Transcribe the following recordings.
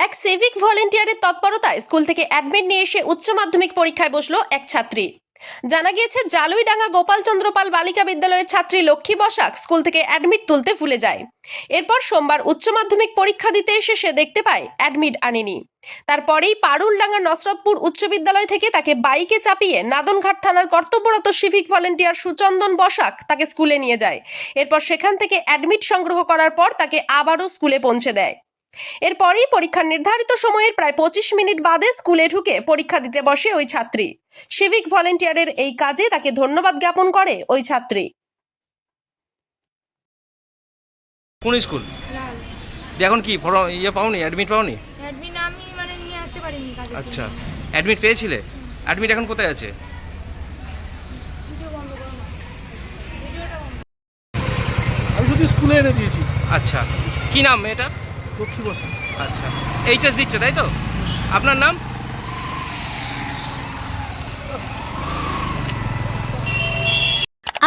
এক সিভিক ভলেন্টিয়ারের তৎপরতায় স্কুল থেকে অ্যাডমিট নিয়ে এসে উচ্চ মাধ্যমিক পরীক্ষায় বসলো এক ছাত্রী। জানা গিয়েছে জালুইডাঙ্গা গোপালচন্দ্র পাল বালিকা বিদ্যালয়ের ছাত্রী লক্ষ্মী বসাক স্কুল থেকে অ্যাডমিট তুলতে ভুলে যায়। এরপর সোমবার উচ্চ মাধ্যমিক পরীক্ষা দিতে এসে সে দেখতে পায় অ্যাডমিট আনেনি। তারপরেই পারুলডাঙ্গা নসরতপুর উচ্চ বিদ্যালয় থেকে তাকে বাইকে চাপিয়ে নাদনঘাট থানার কর্তব্যরত সিভিক ভলেন্টিয়ার সুচন্দন বসাক তাকে স্কুলে নিয়ে যায়। এরপর সেখান থেকে অ্যাডমিট সংগ্রহ করার পর তাকে আবারও স্কুলে পৌঁছে দেয়। এরপরেই পরীক্ষার নির্ধারিত সময়ের প্রায় 25 মিনিট বাদে স্কুলে ঢুকে পরীক্ষা দিতে বসে ওই ছাত্রী। সিভিক ভলেন্টিয়ারের এই কাজে তাকে ধন্যবাদ জ্ঞাপন করে ওই ছাত্রী। কোন স্কুল? এখন কি পাওনি, অ্যাডমিট পাওনি? অ্যাডমিট আমি নিয়ে আসতে পারিনি কাজে। আচ্ছা, অ্যাডমিট পেয়েছিলে? অ্যাডমিট এখন কোথায় আছে? ভিডিও বন্ধ করো না, ভিডিওটা বন্ধ। আমি শুধু স্কুলে এনে দিয়েছি। আচ্ছা, কি নাম এটা? লক্ষ্মী বসা। আচ্ছা, এইচএস দিচ্ছে তাই তো? আপনার নাম?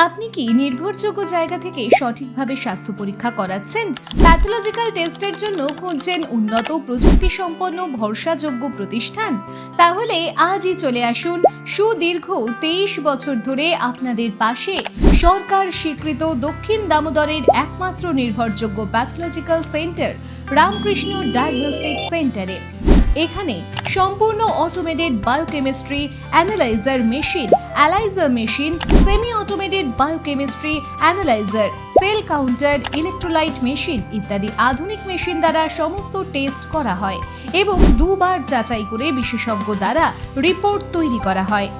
আপনি কি নির্ভরযোগ্য জায়গা থেকে সঠিকভাবে স্বাস্থ্য পরীক্ষা করাচ্ছেন? প্যাথোলজিক্যাল টেস্টের জন্য খুঁজছেন উন্নত প্রযুক্তি সম্পন্ন ভরসাযোগ্য প্রতিষ্ঠান? তাহলে আজই চলে আসুন সুদীর্ঘ 23 বছর ধরে আপনাদের পাশে সরকার স্বীকৃত দক্ষিণ দামোদরের একমাত্র নির্ভরযোগ্য প্যাথোলজিক্যাল সেন্টার রামকৃষ্ণ ডায়াগনস্টিক সেন্টারে। এখানে সম্পূর্ণ automated biochemistry analyser machine, analyser machine, semi automated biochemistry analyser, cell counter, electrolyte machine ইত্যাদি আধুনিক মেশিন দ্বারা সমস্ত টেস্ট করা হয় এবং দুবার যাচাই করে বিশেষজ্ঞ দ্বারা রিপোর্ট তৈরি করা হয়।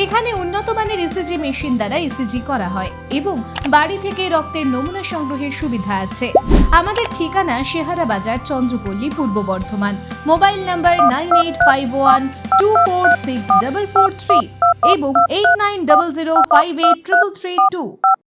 এখানে উন্নত মানের ইসিজি মেশিন দ্বারা ইসিজি করা হয় এবং বাড়ি থেকে রক্তের নমুনা সংগ্রহের সুবিধা আছে। আমাদের ঠিকানা শেহারা বাজার, চন্দ্রপল্লী, পূর্ব বর্ধমান। মোবাইল নাম্বার 9851246443 এবং 8900583332।